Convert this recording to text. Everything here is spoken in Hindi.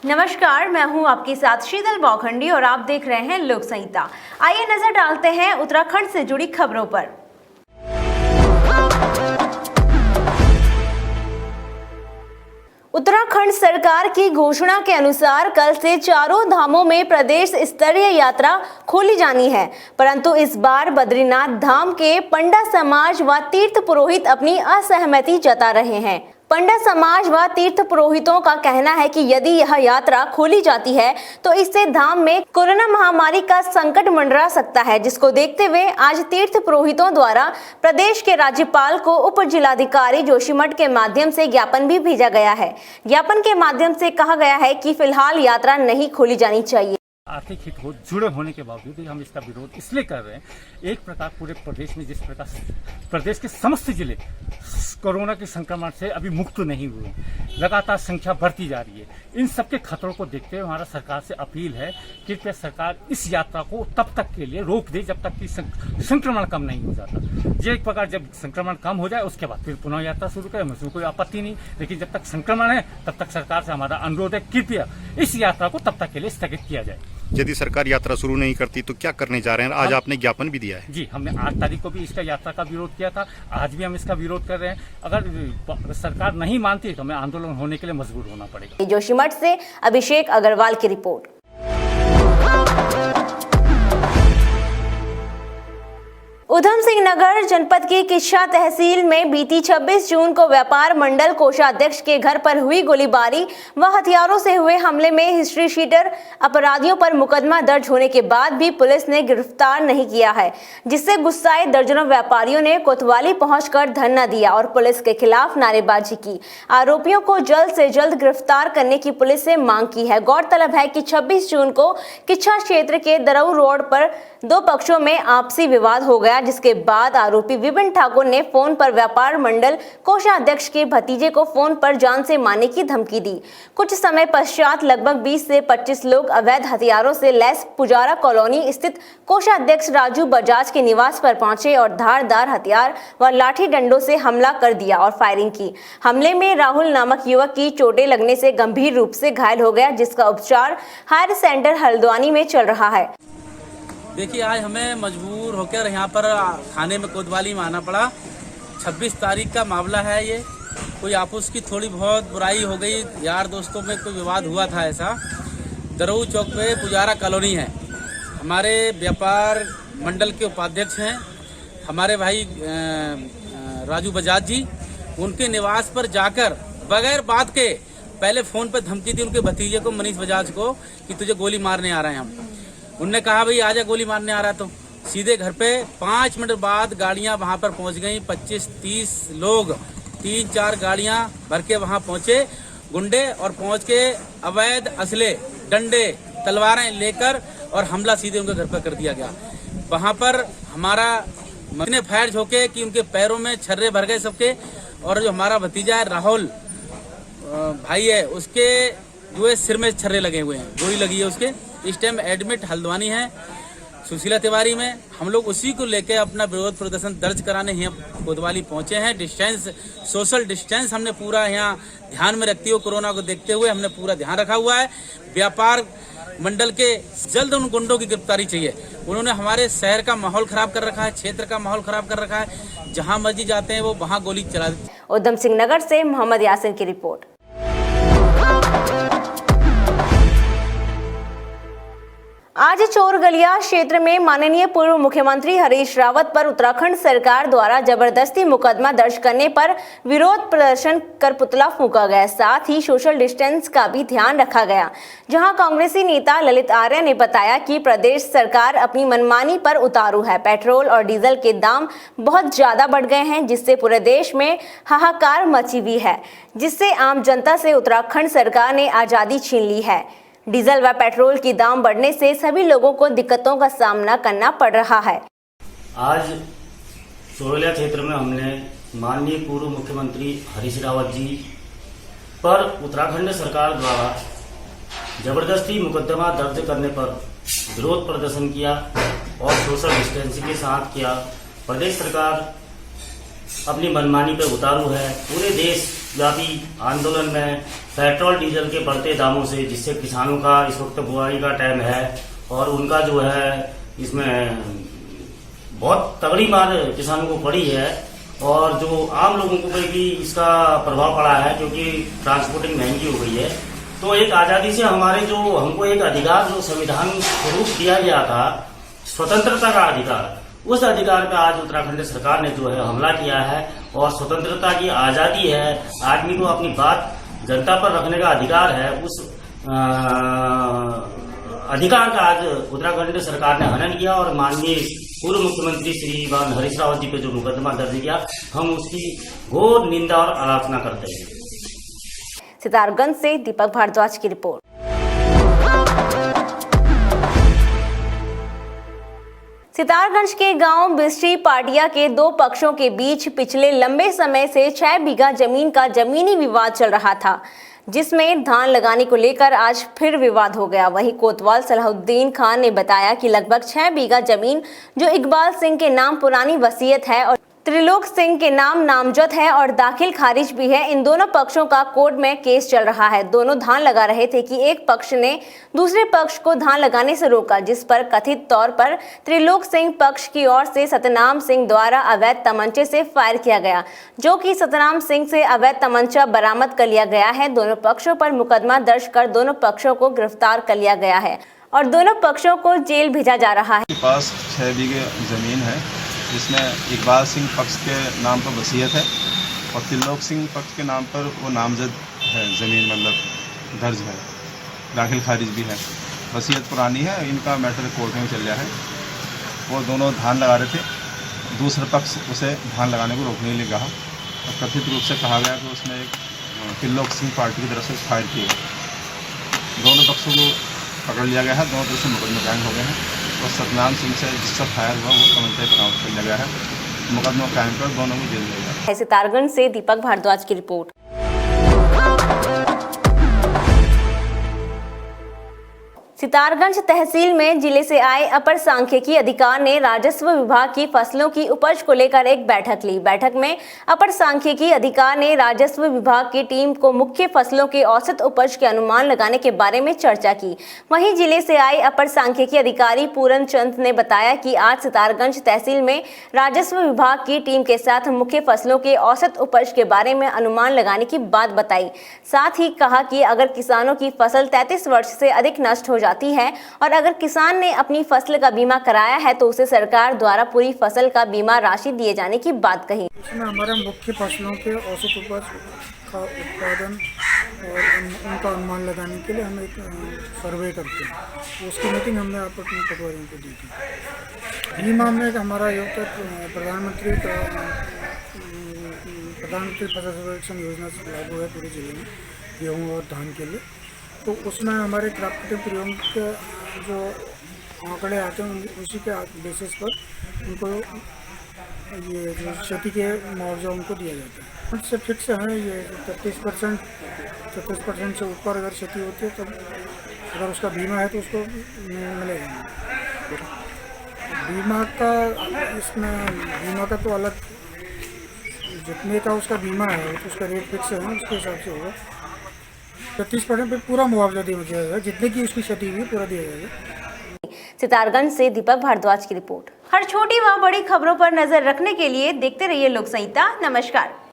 नमस्कार, मैं हूं आपके साथ शीतल बौखंडी और आप देख रहे हैं लोक संहिता। आइए नजर डालते हैं उत्तराखंड से जुड़ी खबरों पर। उत्तराखंड सरकार की घोषणा के अनुसार कल से चारों धामों में प्रदेश स्तरीय यात्रा खोली जानी है, परंतु इस बार बद्रीनाथ धाम के पंडा समाज व तीर्थ पुरोहित अपनी असहमति जता रहे हैं। पंडा समाज व तीर्थ पुरोहितों का कहना है कि यदि यह यात्रा खोली जाती है तो इससे धाम में कोरोना महामारी का संकट मंडरा सकता है, जिसको देखते हुए आज तीर्थ पुरोहितों द्वारा प्रदेश के राज्यपाल को उप जिलाधिकारी जोशीमठ के माध्यम से ज्ञापन भी भेजा गया है। ज्ञापन के माध्यम से कहा गया है कि फिलहाल यात्रा नहीं खोली जानी चाहिए। आर्थिक हित हो जुड़े होने के बावजूद हम इसका विरोध इसलिए कर रहे हैं। एक प्रकार पूरे प्रदेश में जिस प्रकार प्रदेश के समस्त जिले कोरोना के संक्रमण से अभी मुक्त नहीं हुए, लगातार संख्या बढ़ती जा रही है। इन सबके खतरों को देखते हुए हमारा सरकार से अपील है कि कृपया सरकार इस यात्रा को तब तक के लिए रोक दे जब तक कि संक्रमण कम नहीं हो जाता। जो एक प्रकार जब संक्रमण कम हो जाए उसके बाद फिर पुनः यात्रा शुरू करें, मुझे कोई आपत्ति नहीं, लेकिन जब तक संक्रमण है तब तक सरकार से हमारा अनुरोध है कृपया इस यात्रा को तब तक के लिए स्थगित किया जाए। यदि सरकार यात्रा शुरू नहीं करती तो क्या करने जा रहे हैं? आज आपने ज्ञापन भी दिया है। जी, हमने 8 तारीख को भी इसका यात्रा का विरोध किया था, आज भी हम इसका विरोध कर रहे हैं। अगर सरकार नहीं मानती तो हमें आंदोलन होने के लिए मजबूर होना पड़ेगा। जोशीमठ से अभिषेक अग्रवाल की रिपोर्ट। उधम सिंह नगर जनपद की किच्छा तहसील में बीती 26 जून को व्यापार मंडल कोषाध्यक्ष के घर पर हुई गोलीबारी व हथियारों से हुए हमले में हिस्ट्री शीटर अपराधियों पर मुकदमा दर्ज होने के बाद भी पुलिस ने गिरफ्तार नहीं किया है, जिससे गुस्साए दर्जनों व्यापारियों ने कोतवाली पहुंचकर धरना दिया और पुलिस के खिलाफ नारेबाजी की। आरोपियों को जल्द से जल्द गिरफ्तार करने की पुलिस से मांग की है। गौरतलब है कि 26 जून को किच्छा क्षेत्र के दरऊ रोड पर दो पक्षों में आपसी विवाद हो गया, जिसके बाद आरोपी विपिन ठाकुर ने फोन पर व्यापार मंडल कोषाध्यक्ष के भतीजे को फोन पर जान से मारने की धमकी दी। कुछ समय पश्चात लगभग 20 से 25 लोग अवैध हथियारों से लैस पुजारा कॉलोनी स्थित कोषाध्यक्ष राजू बजाज के निवास पर पहुंचे और धारदार हथियार व लाठी डंडों से हमला कर दिया और फायरिंग की। हमले में राहुल नामक युवक की चोटें लगने से गंभीर रूप से घायल हो गया, जिसका उपचार हायर सेंटर हल्द्वानी में चल रहा है। देखिए, आज हमें मजबूर होकर यहाँ पर थाने में कोतवाली में आना पड़ा। 26 तारीख का मामला है। ये कोई आपस की थोड़ी बहुत बुराई हो गई, यार दोस्तों में कोई विवाद हुआ था। ऐसा दरऊ चौक पे पुजारा कॉलोनी है, हमारे व्यापार मंडल के उपाध्यक्ष हैं हमारे भाई राजू बजाज जी। उनके निवास पर जाकर बगैर बात के पहले फ़ोन पर धमकी दी उनके भतीजे को, मनीष बजाज को, कि तुझे गोली मारने आ रहे हैं हम। उनने कहा भाई आजा, गोली मारने आ रहा। तो सीधे घर पे 5 मिनट बाद गाड़ियां वहां पर पहुंच गई। 25-30 लोग 3-4 गाड़ियां भर के वहां पहुंचे गुंडे, और पहुंच के अवैध असले, डंडे, तलवारें लेकर और हमला सीधे उनके घर पर कर दिया गया। वहां पर हमारा इतने फायर झोंके कि उनके पैरों में छर्रे भर गए सबके। और जो हमारा भतीजा है राहुल भाई है, उसके जो है सिर में छर्रे लगे हुए हैं, गोली लगी है उसके। इस टाइम एडमिट हल्द्वानी है सुशीला तिवारी में। हम लोग उसी को लेकर अपना विरोध प्रदर्शन दर्ज कराने यहाँ कोतवाली पहुंचे हैं। डिस्टेंस, सोशल डिस्टेंस हमने पूरा यहाँ ध्यान में रखते हुए, कोरोना को देखते हुए हमने पूरा ध्यान रखा हुआ है। व्यापार मंडल के जल्द उन गुंडों की गिरफ्तारी चाहिए। उन्होंने हमारे शहर का माहौल खराब कर रखा है, क्षेत्र का माहौल खराब कर रखा है। जहाँ मर्जी जाते हैं वो वहाँ गोली चला देते हैं। उधम सिंह नगर से मोहम्मद यासिन की रिपोर्ट। आज चोरगलिया क्षेत्र में माननीय पूर्व मुख्यमंत्री हरीश रावत पर उत्तराखंड सरकार द्वारा जबरदस्ती मुकदमा दर्ज करने पर विरोध प्रदर्शन कर पुतला फूंका गया। साथ ही सोशल डिस्टेंस का भी ध्यान रखा गया, जहां कांग्रेसी नेता ललित आर्य ने बताया कि प्रदेश सरकार अपनी मनमानी पर उतारू है। पेट्रोल और डीजल के दाम बहुत ज्यादा बढ़ गए हैं, जिससे पूरे देश में हाहाकार मची हुई है, जिससे आम जनता से उत्तराखंड सरकार ने आजादी छीन ली है। डीजल व पेट्रोल की दाम बढ़ने से सभी लोगों को दिक्कतों का सामना करना पड़ रहा है। आज चोरगलिया क्षेत्र में हमने माननीय पूर्व मुख्यमंत्री हरीश रावत जी पर उत्तराखंड सरकार द्वारा जबरदस्ती मुकदमा दर्ज करने पर विरोध प्रदर्शन किया और सोशल डिस्टेंसिंग के साथ किया। प्रदेश सरकार अपनी मनमानी पर उतारू है। पूरे देश व्यापी आंदोलन में पेट्रोल डीजल के बढ़ते दामों से, जिससे किसानों का इस वक्त बुआई का टाइम है और उनका जो है इसमें बहुत तगड़ी मार किसानों को पड़ी है और जो आम लोगों को भी इसका प्रभाव पड़ा है क्योंकि ट्रांसपोर्टिंग महंगी हो गई है। तो एक आजादी से हमारे जो हमको एक अधिकार जो संविधान स्वरूप दिया गया था, स्वतंत्रता का अधिकार, उस अधिकार पे आज उत्तराखंड सरकार ने जो है हमला किया है और स्वतंत्रता की आजादी है, आदमी को अपनी बात जनता पर रखने का अधिकार है, उस अधिकार का आज उत्तराखंड सरकार ने हनन किया और माननीय पूर्व मुख्यमंत्री श्रीमान हरीश रावत जी पे जो मुकदमा दर्ज किया, हम उसकी घोर निंदा और आलोचना करते हैं। सितारगंज से दीपक भारद्वाज की रिपोर्ट। सितारगंज के गांव बिस्ट्री पाटिया के दो पक्षों के बीच पिछले लंबे समय से 6 बीघा जमीन का जमीनी विवाद चल रहा था, जिसमें धान लगाने को लेकर आज फिर विवाद हो गया। वहीं कोतवाल सलाहुद्दीन खान ने बताया कि लगभग 6 बीघा जमीन जो इकबाल सिंह के नाम पुरानी वसीयत है और त्रिलोक सिंह के नाम नामजद है और दाखिल खारिज भी है, इन दोनों पक्षों का कोर्ट में केस चल रहा है। दोनों धान लगा रहे थे कि एक पक्ष ने दूसरे पक्ष को धान लगाने से रोका, जिस पर कथित तौर पर त्रिलोक सिंह पक्ष की ओर से सतनाम सिंह द्वारा अवैध तमंचे से फायर किया गया, जो कि सतनाम सिंह से अवैध तमंचा बरामद कर लिया गया है। दोनों पक्षों पर मुकदमा दर्ज कर दोनों पक्षों को गिरफ्तार कर लिया गया है और दोनों पक्षों को जेल भेजा जा रहा है। पास 6 बीघे जमीन है जिसमें इकबाल सिंह पक्ष के नाम पर वसीयत है और त्रिलोक सिंह पक्ष के नाम पर वो नामजद है, ज़मीन मतलब दर्ज है, दाखिल खारिज भी है, वसीयत पुरानी है। इनका मैटर कोर्ट में चल रहा है। वो दोनों धान लगा रहे थे, दूसरा पक्ष उसे धान लगाने को रोकने के लिए कहा और कथित रूप से कहा गया कि उसने एक त्रिलोक सिंह पार्टी की तरफ से फायर किए गए। दोनों पक्षों को पकड़ लिया गया है, दोनों तरफ से मुकदमे कायम हो गए हैं और सतनाम सिंह से जिसका फायर हुआ वो तमंचा बरामद कर लिया गया है। मुकदमा कायम कर दोनों को जेल भेजा गया है। सितारगंज से दीपक भारद्वाज की रिपोर्ट। सितारगंज तहसील में जिले से आए अपर सांख्यिकी अधिकारी ने राजस्व विभाग की फसलों की उपज को लेकर एक बैठक ली। बैठक में अपर सांख्यिकी अधिकारी ने राजस्व विभाग की टीम को मुख्य फसलों के औसत उपज के अनुमान लगाने के बारे में चर्चा की। वहीं जिले से आए अपर सांख्यिकी अधिकारी पूरन चंद ने बताया कि आज सितारगंज तहसील में राजस्व विभाग की टीम के साथ मुख्य फसलों के औसत उपज के बारे में अनुमान लगाने की बात बताई। साथ ही कहा कि अगर किसानों की फसल 33 वर्ष से अधिक नष्ट हो जाती है और अगर किसान ने अपनी फसल का बीमा कराया है तो उसे सरकार द्वारा पूरी फसल का बीमा राशि दिए जाने की बात कही। इसमें हमारा मुख्य फसलों के औसत उपज का उत्पादन और उनका अनुमान लगाने के लिए हम एक सर्वे करते हैं। उसकी मीटिंग हमने अपने पटवारियों को दी थी। बीमा में हमारा ये प्रधानमंत्री फसल सर्वेक्षण योजना से लागू है पूरे जिले में गेहूँ और धान के लिए। तो उसमें हमारे क्राफ्टिव प्रयोग के जो आंकड़े आते हैं उसी के बेसिस पर उनको ये जो क्षति के मुआवजा उनको दिया जाता है। उससे फिक्स है ये 33% से ऊपर अगर क्षति होती है तब अगर उसका बीमा है तो उसको मिलेगा। बीमा का इसमें बीमा का तो अलग जितने का उसका बीमा है तो उसका रेट फिक्स है, उसके हिसाब से होगा। 33% पे पूरा मुआवजा दिया जाएगा, जितने की उसकी क्षति हुई पूरा दिया जाएगा। सितारगंज से दीपक भारद्वाज की रिपोर्ट। हर छोटी व बड़ी खबरों पर नजर रखने के लिए देखते रहिए लोक संहिता। नमस्कार।